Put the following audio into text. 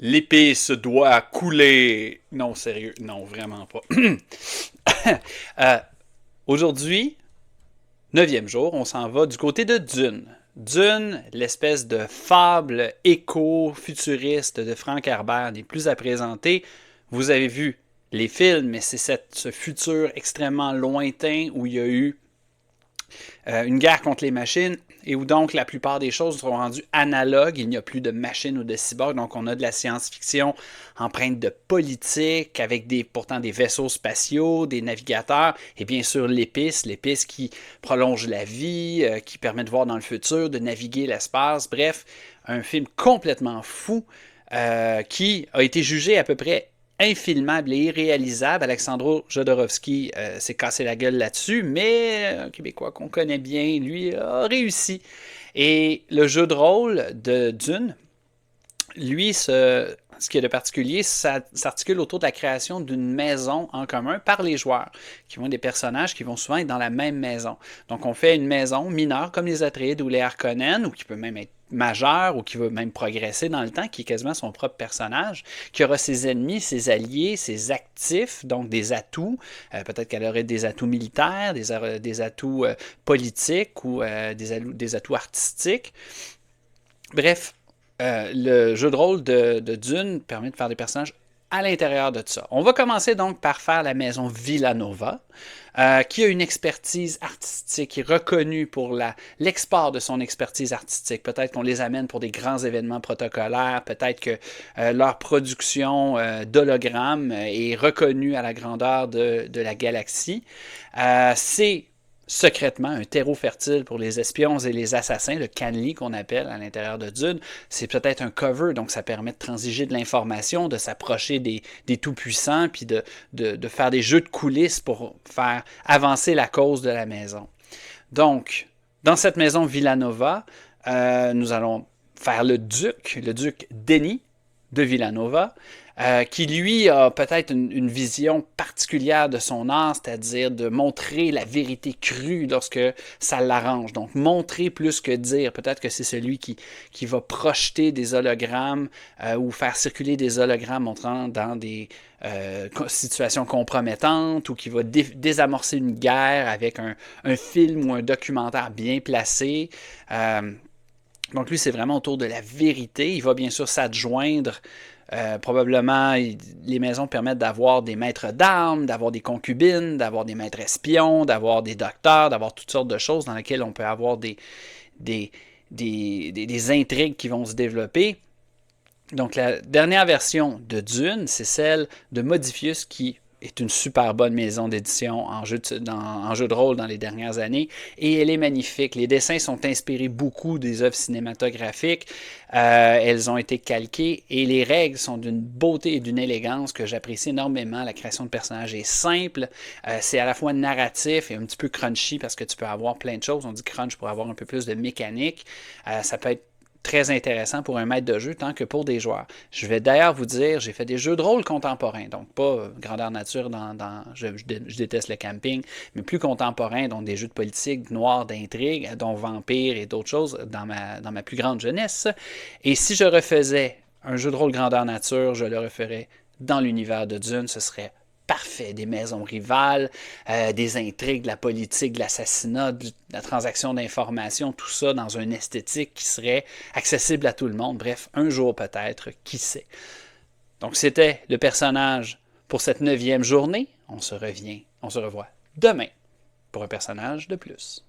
L'épice doit couler. Non, sérieux, non, vraiment pas. Euh, Aujourd'hui, neuvième jour, on s'en va du côté de Dune. Dune, l'espèce de fable éco-futuriste de Frank Herbert, n'est plus à présenter. Vous avez vu les films, mais c'est ce futur extrêmement lointain où il y a eu une guerre contre les machines et où donc la plupart des choses sont rendues analogues. Il n'y a plus de machines ou de cyborgs, donc on a de la science-fiction empreinte de politique, avec pourtant des vaisseaux spatiaux, des navigateurs, et bien sûr l'épice qui prolonge la vie, qui permet de voir dans le futur, de naviguer l'espace. Bref, un film complètement fou qui a été jugé à peu près infilmable et irréalisable. Alexandro Jodorowsky s'est cassé la gueule là-dessus, mais un Québécois qu'on connaît bien, lui, a réussi. Et le jeu de rôle de Dune, lui, ce qui est de particulier, ça s'articule autour de la création d'une maison en commun par les joueurs, qui vont être des personnages qui vont souvent être dans la même maison. Donc, on fait une maison mineure comme les Atreides ou les Harkonnen, ou qui peut même être majeure, ou qui va même progresser dans le temps, qui est quasiment son propre personnage, qui aura ses ennemis, ses alliés, ses actifs, donc des atouts. Peut-être qu'elle aurait des atouts militaires, des atouts politiques ou des atouts artistiques. Bref, le jeu de rôle de Dune permet de faire des personnages à l'intérieur de ça. On va commencer donc par faire la maison Villanova, qui a une expertise artistique, est reconnue pour l'export de son expertise artistique. Peut-être qu'on les amène pour des grands événements protocolaires, peut-être que leur production d'hologrammes est reconnue à la grandeur de la galaxie. C'est secrètement un terreau fertile pour les espions et les assassins, le Canly qu'on appelle à l'intérieur de Dune. C'est peut-être un cover, donc ça permet de transiger de l'information, de s'approcher des tout-puissants, puis de faire des jeux de coulisses pour faire avancer la cause de la maison. Donc, dans cette maison Villanova, nous allons faire le duc Denis de Villanova, qui lui a peut-être une vision particulière de son art, c'est-à-dire de montrer la vérité crue lorsque ça l'arrange. Donc montrer plus que dire. Peut-être que c'est celui qui va projeter des hologrammes ou faire circuler des hologrammes montrant dans des situations compromettantes ou qui va désamorcer une guerre avec un film ou un documentaire bien placé. Donc lui, c'est vraiment autour de la vérité. Il va bien sûr s'adjoindre. Probablement, les maisons permettent d'avoir des maîtres d'armes, d'avoir des concubines, d'avoir des maîtres espions, d'avoir des docteurs, d'avoir toutes sortes de choses dans lesquelles on peut avoir des intrigues qui vont se développer. Donc la dernière version de Dune, c'est celle de Modifius qui est une super bonne maison d'édition en jeu de rôle dans les dernières années. Et elle est magnifique. Les dessins sont inspirés beaucoup des œuvres cinématographiques. Elles ont été calquées et les règles sont d'une beauté et d'une élégance que j'apprécie énormément. La création de personnages est simple. C'est à la fois narratif et un petit peu crunchy parce que tu peux avoir plein de choses. On dit crunch pour avoir un peu plus de mécanique. Ça peut être très intéressant pour un maître de jeu tant que pour des joueurs. Je vais d'ailleurs vous dire, j'ai fait des jeux de rôle contemporains, donc pas grandeur nature je déteste le camping, mais plus contemporains, donc des jeux de politique, noirs, d'intrigue, dont Vampire et d'autres choses dans ma plus grande jeunesse. Et si je refaisais un jeu de rôle grandeur nature, je le referais dans l'univers de Dune, ce serait parfait, des maisons rivales, des intrigues, de la politique, de l'assassinat, de la transaction d'informations, tout ça dans une esthétique qui serait accessible à tout le monde. Bref, un jour peut-être, qui sait. Donc c'était le personnage pour cette 9e journée. On se revoit demain pour un personnage de plus.